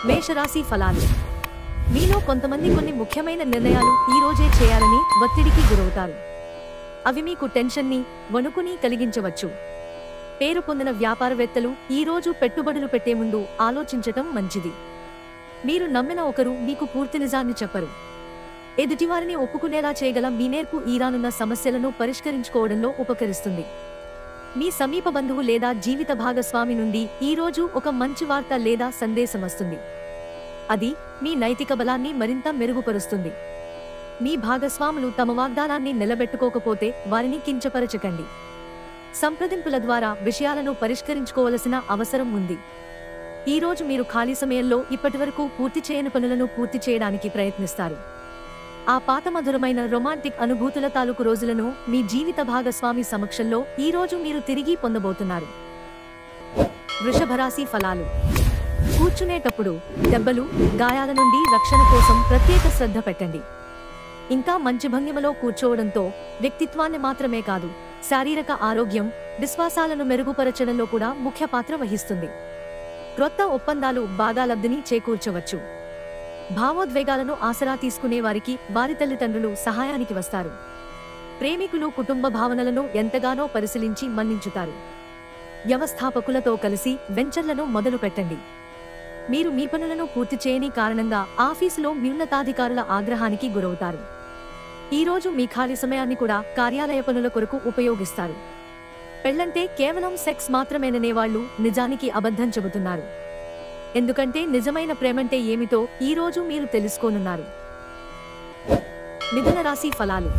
మేషరాశి ఫలాలు. మీలో కొంతమంది కొన్ని ముఖ్యమైన నిర్ణయాలు ఈ రోజే చేయాలని ఒత్తిడికి గురవుతారు. అవి మీకు టెన్షన్ని, వణుకుని కలిగించవచ్చు. పేరు పొందిన వ్యాపారవేత్తలు ఈ రోజు పెట్టుబడులు పెట్టే ముందు ఆలోచించటం మంచిది. మీరు నమ్మిన ఒకరు మీకు పూర్తి నిజాన్ని చెప్పరు. ఎదుటివారిని ఒప్పుకునేలా చేయగల మీ నేర్పు ఈ రానున్న సమస్యలను పరిష్కరించుకోవడంలో ఉపకరిస్తుంది. మీ సమీప బంధువు లేదా జీవిత భాగస్వామి నుండి ఈ రోజు ఒక మంచి వార్త లేదా సందేశం వస్తుంది. అది మీ నైతిక బలాన్ని మరింత మెరుగుపరుస్తుంది. మీ భాగస్వాములు తమ వాగ్దానాన్ని నిలబెట్టుకోకపోతే వారిని కించపరచకండి. సంప్రదింపుల ద్వారా విషయాలను పరిష్కరించుకోవలసిన అవసరం ఉంది. ఈ రోజు మీరు ఖాళీ సమయంలో ఇప్పటివరకు పూర్తి చేయని పనులను పూర్తి చేయడానికి ప్రయత్నిస్తారు. ఆ పాత మధురమైన రొమాంటిక్ అనుభూతుల తాలూకు రోజులను మీ జీవిత భాగస్వామి సమక్షంలో ఈ రోజు మీరు తిరిగి పొందబోతున్నారు. వృషభ రాశి ఫలాలు. కూర్చునేటప్పుడు దెబ్బలు, గాయాల నుండి రక్షణ కోసం ప్రత్యేక శ్రద్ధ పెట్టండి. ఇంకా మంచి భంగిమలో కూర్చోవడంతో వ్యక్తిత్వాన్ని మాత్రమే కాదు, శారీరక ఆరోగ్యం, విశ్వాసాలను మెరుగుపరచడంలో కూడా ముఖ్య పాత్ర వహిస్తుంది. క్రొత్త ఒప్పందాలు బాగా లబ్ధిని చేకూర్చవచ్చు. భావోద్వేగాలను ఆసరా తీసుకునే వారికి వారి తల్లిదండ్రులు సహాయానికి వస్తారు. ప్రేమికులు కుటుంబ భావనలను ఎంతగానో పరిశీలించి మన్నించుతారు. వ్యవస్థాపకులతో కలిసి వెంచర్లను మొదలు పెట్టండి. మీరు మీ పనులను పూర్తి చేయని కారణంగా ఆఫీసులో మీ ఉన్నతాధికారుల ఆగ్రహానికి గురవుతారు. ఈ రోజు మీ ఖాళీ సమయాన్ని కూడా కార్యాలయ పనుల కొరకు ఉపయోగిస్తారు. పెళ్లంటే కేవలం సెక్స్ మాత్రమేననే వాళ్ళు నిజానికి అబద్ధం చెబుతున్నారు. ఎందుకంటే నిజమైన ప్రేమంటే ఏమిటో ఈ రోజు మీరు తెలుసుకోనున్నారు. మిథున రాశి ఫలాలు.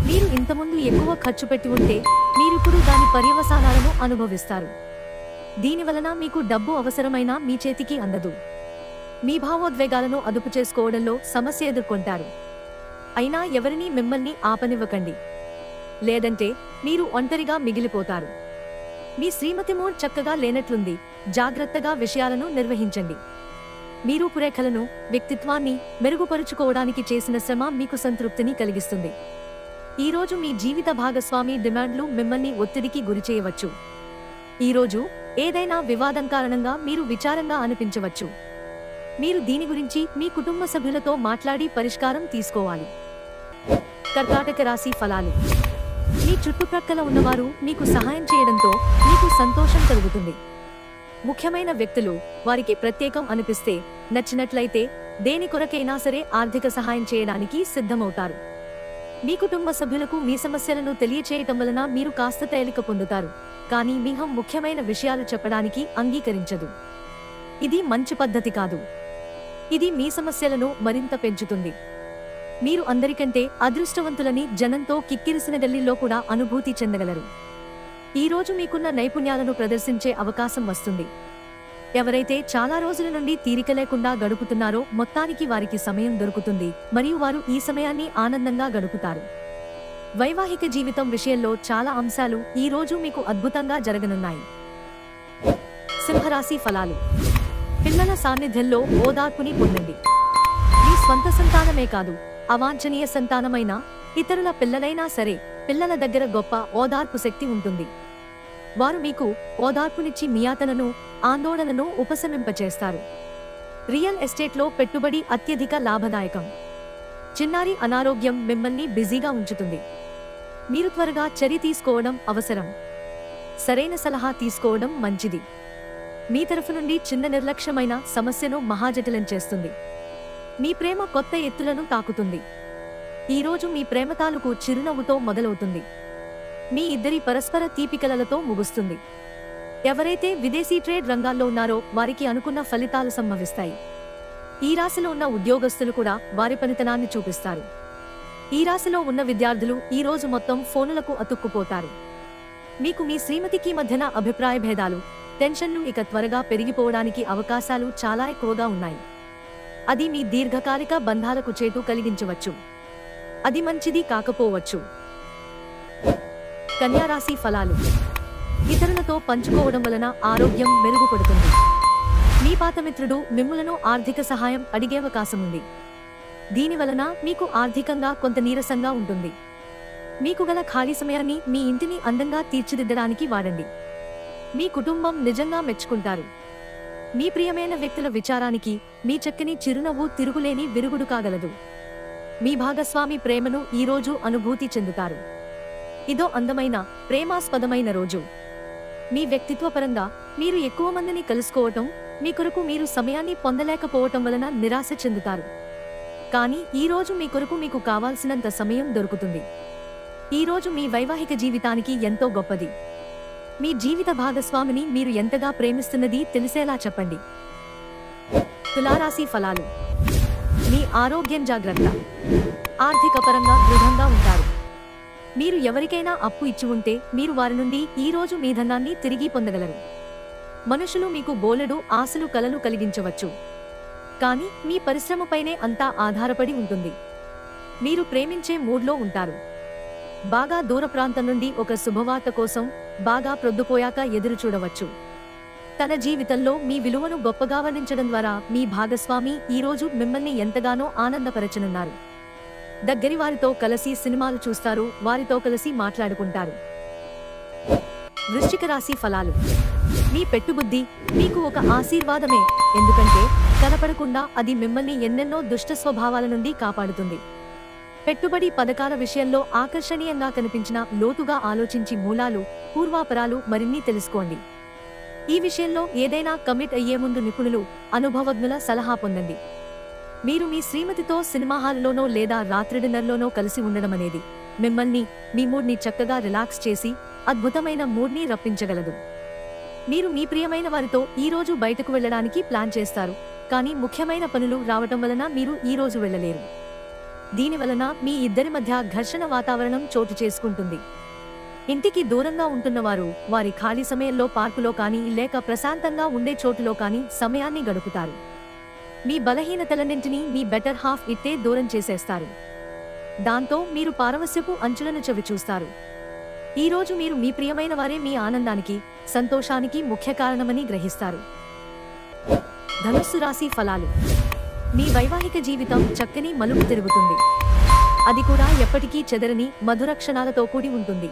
మీరు ఇంతకుముందు ఎక్కువ ఖర్చు పెట్టి ఉంటే మీరిప్పుడు దాని పర్యవసానాలను అనుభవిస్తారు. దీనివలన మీకు డబ్బు అవసరమైనా మీ చేతికి అందదు. మీ భావోద్వేగాలను అదుపు చేసుకోవడంలో సమస్య ఎదుర్కొంటారు. అయినా ఎవరినీ మిమ్మల్ని ఆపనివ్వకండి, లేదంటే మీరు ఒంటరిగా మిగిలిపోతారు. మీ శ్రీమతి మూడ్ చక్కగా లేనట్లుంది. జాగ్రత్తగా విషయాలను నిర్వహించండి. మీ రూపురేఖలను, వ్యక్తిత్వాన్ని మెరుగుపరుచుకోవడానికి చేసిన శ్రమ మీకు సంతృప్తిని కలిగిస్తుంది. ఈ రోజు మీ జీవిత భాగస్వామి డిమాండ్లు మిమ్మల్ని ఒత్తిడికి గురిచేయవచ్చు. ఈ రోజు ఏదైనా వివాదం కారణంగా మీరు విచారంగా అనిపించవచ్చు. మీరు దీని గురించి మీ కుటుంబ సభ్యులతో మాట్లాడి పరిష్కారం తీసుకోవాలి. కర్కాటక రాశి ఫలాలు. మీ చుట్టుప్రక్కల ఉన్నవారు మీకు సహాయం చేయడంతో మీకు సంతోషం కలుగుతుంది. ముఖ్యమైన వ్యక్తులు వారికి ప్రత్యేకం అనిపిస్తే, నచ్చినట్లయితే దేని కొరకైనా సరే ఆర్థిక సహాయం చేయడానికి సిద్ధమవుతారు. మీ కుటుంబ సభ్యులకు మీ సమస్యలను తెలియచేయటం వలన మీరు కాస్త తేలిక పొందుతారు. కానీ మీహం ముఖ్యమైన విషయాలు చెప్పడానికి అంగీకరించదు. ఇది మంచి పద్ధతి కాదు. ఇది మీ సమస్యలను మరింత పెంచుతుంది. మీరు అందరికంటే అదృష్టవంతులని జనంతో కిక్కిరిసిన ఢిల్లీలో కూడా అనుభూతి చెందగలరు. ఈ రోజు మీకున్న నైపుణ్యాలను ప్రదర్శించే అవకాశం వస్తుంది. ఎవరైతే చాలా రోజుల నుండి తీరిక లేకుండా గడుపుతున్నారో మొత్తానికి వారికి సమయం దొరుకుతుంది మరియు వారు ఈ సమయాన్ని ఆనందంగా గడుపుతారు. వైవాహిక జీవితం విషయంలో చాలా అంశాలు ఈ రోజు మీకు అద్భుతంగా జరగనున్నాయి. సింహరాశి ఫలాలు. పిల్లల సాన్నిధ్యంలో ఓదార్పుని పొందండి. మీ స్వంత సంతానమే కాదు, అవాంఛనీయ సంతానమైన ఇతరుల పిల్లలైనా సరే పిల్లల దగ్గర గొప్ప ఓదార్పు శక్తి ఉంటుంది. వారు మీకు ఓదార్పునిచ్చి మియాతనను, ఆందోళనను ఉపశమింపచేస్తారు. రియల్ ఎస్టేట్లో పెట్టుబడి అత్యధిక లాభదాయకం. చిన్నారి అనారోగ్యం మిమ్మల్ని బిజీగా ఉంచుతుంది. మీరు త్వరగా చర్య తీసుకోవడం అవసరం. సరైన సలహా తీసుకోవడం మంచిది. మీ తరఫు నుండి చిన్న నిర్లక్ష్యమైన సమస్యను మహాజటిలం చేస్తుంది. మీ ప్రేమ కొత్త ఎత్తులను తాకుతుంది. ఈ రోజు మీ ప్రేమ తాలూకు చిరునవ్వుతో మొదలవుతుంది. మీ ఇద్దరి పరస్పర తీపికలతో ముగుస్తుంది. ఎవరైతే విదేశీ ట్రేడ్ రంగాల్లో ఉన్నారో వారికి అనుకున్న ఫలితాలు సంభవిస్తాయి. ఈ రాశిలో ఉన్న ఉద్యోగస్తులు కూడా వారి పనితనాన్ని చూపిస్తారు. ఈ రాశిలో ఉన్న విద్యార్థులు ఈ రోజు మొత్తం ఫోనులకు అతుక్కుపోతారు. మీకు మీ శ్రీమతికి మధ్యన అభిప్రాయ భేదాలు, టెన్షన్లు ఇక త్వరగా పెరిగిపోవడానికి అవకాశాలు చాలా ఎక్కువగా ఉన్నాయి. అది మీ దీర్ఘకాలిక బంధాలకు చేటు కలిగించవచ్చు. అది మంచిది కాకపోవచ్చు. కన్యా రాశి ఫలాలు. ఇతరులతో పంచుకోవడం వలన ఆరోగ్యం మెరుగుపడుతుంది. మీ పాతమిత్రుడు మిమ్ములను ఆర్థిక సహాయం అడిగే అవకాశం ఉంది. దీనివలన మీకు ఆర్థికంగా కొంత నీరసంగా ఉంటుంది. మీకు గల ఖాళీ సమయాన్ని మీ ఇంటిని అందంగా తీర్చిదిద్దడానికి వాడండి. మీ కుటుంబం నిజంగా మెచ్చుకుంటారు. మీ ప్రియమైన వ్యక్తుల విచారానికి మీ చక్కని చిరునవ్వు తిరుగులేని విరుగుడు కాగలదు. మీ భాగస్వామి ప్రేమను ఈరోజు అనుభూతి చెందుతారు. ఇదో అందమైన, ప్రేమాస్పదమైన రోజు. మీ వ్యక్తిత్వపరంగా మీరు ఎక్కువ మందిని కలుసుకోవటం, మీ కొరకు మీరు సమయాన్ని పొందలేకపోవటం వలన నిరాశ చెందుతారు. కానీ ఈరోజు మీ కొరకు మీకు కావాల్సినంత సమయం దొరుకుతుంది. ఈరోజు మీ వైవాహిక జీవితానికి ఎంతో గొప్పది. మీ జీవిత భాగస్వామిని మీరు ఎంతగా ప్రేమిస్తున్నది తెలిసేలా చెప్పండి. తులారాశి ఫలాలు. మీ ఆరోగ్యం జాగ్రత్త. ఆర్థిక పరంగా దృఢంగా ఉంటారు. మీరు ఎవరికైనా అప్పు ఇచ్చి ఉంటే మీరు వారి నుండి ఈరోజు మీ ధనాన్ని తిరిగి పొందగలరు. మనుషులు మీకు బోలెడు ఆశలు కలలు కలిగించవచ్చు. కానీ మీ పరిశ్రమపైనే అంతా ఆధారపడి ఉంటుంది. మీరు ప్రేమించే మూడ్లో ఉంటారు. బాగా దూర ప్రాంతం నుండి ఒక శుభవార్త కోసం బాగా ప్రొద్దుపోయాక ఎదురు చూడవచ్చు. తన జీవితంలో మీ విలువను గొప్పగా వర్ణించడం ద్వారా మీ భాగస్వామి ఈరోజు మిమ్మల్ని ఎంతగానో ఆనందపరచనున్నారు. దగ్గరి వారితో కలిసి సినిమాలు చూస్తారు, వారితో కలిసి మాట్లాడుకుంటారు. వృశ్చిక రాశి ఫలాలు. మీ పెట్టుబుద్ధి మీకు ఒక ఆశీర్వాదమే, ఎందుకంటే కనపడకుండా అది మిమ్మల్ని ఎన్నెన్నో దుష్ట స్వభావాల నుండి కాపాడుతుంది. పెట్టుబడి పథకాల విషయంలో ఆకర్షణీయంగా కనిపించిన లోతుగా ఆలోచించి మూలాలు, పూర్వాపరాలు మరిన్ని తెలుసుకోండి. ఈ విషయంలో ఏదైనా కమిట్ అయ్యే ముందు నిపుణులు, అనుభవజ్ఞుల సలహా పొందండి. మీరు మీ శ్రీమతితో సినిమా హాల్లోనో లేదా రాత్రి డిన్నర్లోనో కలిసి ఉండడం అనేది మిమ్మల్ని, మీ మూడ్ని చక్కగా రిలాక్స్ చేసి అద్భుతమైన మూడ్ని రప్పించగలదు. మీరు మీ ప్రియమైన వారితో ఈరోజు బయటకు వెళ్లడానికి ప్లాన్ చేస్తారు, కానీ ముఖ్యమైన పనులు రావటం వలన మీరు ఈరోజు వెళ్లలేరు. దీనివలన మీ ఇద్దరి మధ్య ఘర్షణ వాతావరణం చోటు చేసుకుంటుంది. ఇంటికి దూరంగా ఉంటున్నవారు వారి ఖాళీ సమయంలో పార్కులో కానీ లేక ప్రశాంతంగా ఉండే చోటులో కానీ సమయాన్ని గడుపుతారు. మీ బలహీనతలన్నింటినీ మీ బెటర్ హాఫ్ ఇట్టే దూరం చేసేస్తారు. దాంతో మీరు పారవస్యపు అంచులను చవిచూస్తారు. ఈరోజు మీరు మీ ప్రియమైన వారే మీ ఆనందానికి, సంతోషానికి ముఖ్య కారణమని గ్రహిస్తారు. ధనుస్సు రాశి ఫలాలు. మీ వైవాహిక జీవితం చక్కని మలుపు తిరుగుతుంది. అది కూడా ఎప్పటికీ చెదరని మధుర క్షణాలతో కూడి ఉంటుంది.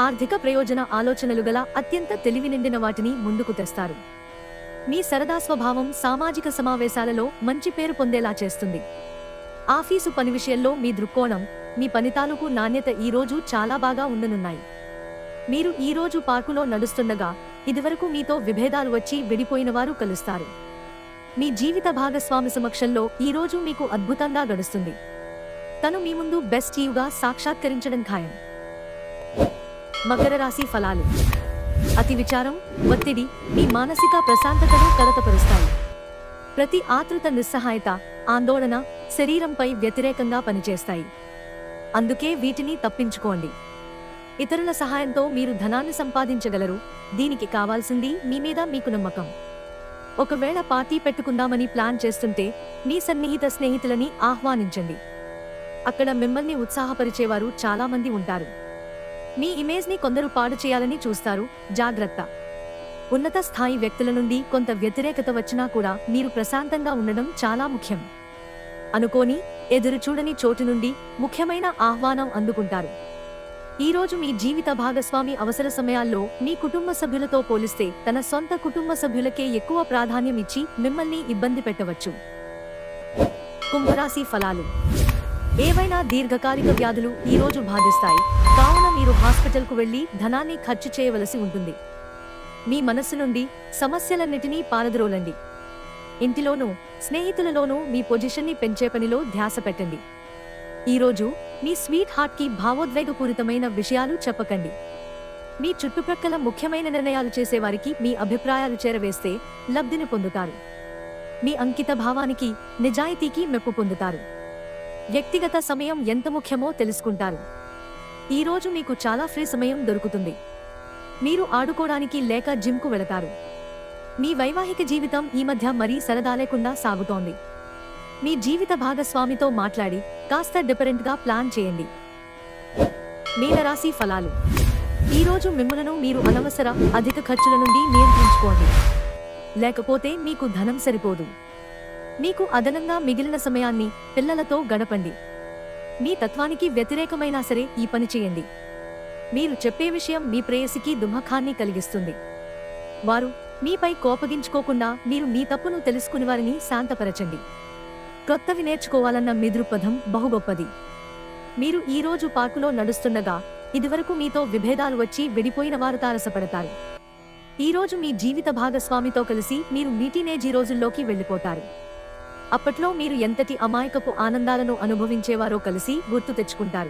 ఆర్థిక ప్రయోజన ఆలోచనలు గల అత్యంత తెలివి నిండిన వాటిని ముందుకు తెస్తారు. మీ సరదా స్వభావం సామాజిక సమావేశాలలో మంచి పేరు పొందేలా చేస్తుంది. ఆఫీసు పని విషయంలో మీ దృక్కోణం, మీ పని తాలూకు నాణ్యత ఈరోజు చాలా బాగా ఉండనున్నాయి. మీరు ఈరోజు పార్కులో నడుస్తుండగా ఇదివరకు మీతో విభేదాలు వచ్చి విడిపోయిన వారు కలుస్తారు. మీ జీవిత భాగస్వామి సమక్షంలో ఈరోజు మీకు అద్భుతంగా గడుస్తుంది. తను మీ ముందు బెస్ట్ యూగా సాక్షాత్కరించడం ఖాయం. మకర రాశి ఫలాలు. అతి విచారం, ఒత్తిడి మీ మానసిక ప్రశాంతతను కలతపరుస్తాయి. ప్రతి ఆతృత, నిస్సహాయత, ఆందోళన శరీరంపై వ్యతిరేకంగా పనిచేస్తాయి. అందుకే వీటిని తప్పించుకోండి. ఇతరుల సహాయంతో మీరు ధనాన్ని సంపాదించగలరు. దీనికి కావాల్సింది మీ మీద మీకు నమ్మకం. ఒకవేళ పార్టీ పెట్టుకుందామని ప్లాన్ చేస్తుంటే మీ సన్నిహిత స్నేహితులని ఆహ్వానించండి. అక్కడ మిమ్మల్ని ఉత్సాహపరిచేవారు చాలా మంది ఉంటారు. మీ ఇమేజ్ని కొందరు పాడు చేయాలని చూస్తారు, జాగ్రత్త. ఉన్నత స్థాయి వ్యక్తుల నుండి కొంత వ్యతిరేకత వచ్చినా కూడా మీరు ప్రశాంతంగా ఉండడం చాలా ముఖ్యం. అనుకోని, ఎదురుచూడని చోటు నుండి ముఖ్యమైన ఆహ్వానం అందుకుంటారు. ఈరోజు మీ జీవిత భాగస్వామి అవసర సమయాల్లో మీ కుటుంబ సభ్యులతో పోలిస్తే తన సొంత కుటుంబ సభ్యులకే ఎక్కువ ప్రాధాన్యం ఇచ్చి మిమ్మల్ని ఇబ్బంది పెట్టవచ్చు. కుంభరాశి ఫలాలు. ఏవైనా దీర్ఘకాలిక వ్యాధులు ఈరోజు బాధిస్తాయి, కావున మీరు హాస్పిటల్కు వెళ్లి ధనాన్ని ఖర్చు చేయవలసి ఉంటుంది. మీ మనస్సు నుండి సమస్యలన్నిటినీ పారద్రోలండి. ఇంటిలోనూ స్నేహితులలోనూ మీ పొజిషన్ని పెంచే పనిలో ధ్యాస పెట్టండి. ఈరోజు మీ స్వీట్ హార్ట్కి భావోద్వేగపూరితమైన విషయాలు చెప్పకండి. మీ చుట్టుప్రక్కల ముఖ్యమైన నిర్ణయాలు చేసేవారికి మీ అభిప్రాయాలు చేరవేస్తే లబ్ధిని పొందుతారు. మీ అంకిత భావానికి, నిజాయితీకి మెప్పు పొందుతారు. వ్యక్తిగత సమయం ఎంత ముఖ్యమో తెలుసుకుంటారు. ఈరోజు మీకు చాలా ఫ్రీ సమయం దొరుకుతుంది. మీరు ఆడుకోవడానికి లేక జిమ్కు వెళతారు. మీ వైవాహిక జీవితం ఈ మధ్య మరీ సరదా లేకుండా సాగుతోంది. మీ జీవిత భాగస్వామితో మాట్లాడి కాస్త డిఫరెంట్గా ప్లాన్ చేయండి. మీనరాశి ఫలాలు. ఈరోజు మిమ్మలను మీరు అనవసర అధిక ఖర్చుల నుండి నియంత్రించుకోండి, లేకపోతే మీకు ధనం సరిపోదు. మీకు అదనంగా మిగిలిన సమయాన్ని పిల్లలతో గడపండి. మీ తత్వానికి వ్యతిరేకమైనా సరే ఈ పని చేయండి. మీరు చెప్పే విషయం మీ ప్రేయసికి దుఃఖాన్ని కలిగిస్తుంది. వారు మీపై కోపగించుకోకుండా మీరు మీ తప్పును తెలుసుకుని వారిని శాంతపరచండి. కొత్తవి నేర్చుకోవాలన్న మీ దృక్పథం బహుగొప్పది. మీరు ఈ రోజు పార్కులో నడుస్తుండగా ఇదివరకు మీతో విభేదాలు వచ్చి విడిపోయిన వారు తారసపడతారు. ఈ రోజు మీ జీవిత భాగస్వామితో కలిసి మీరు మీ టీనేజీ రోజుల్లోకి వెళ్ళిపోతారు. అప్పట్లో మీరు ఎంతటి అమాయకపు ఆనందాలను అనుభవించేవారో కలిసి గుర్తు తెచ్చుకుంటారు.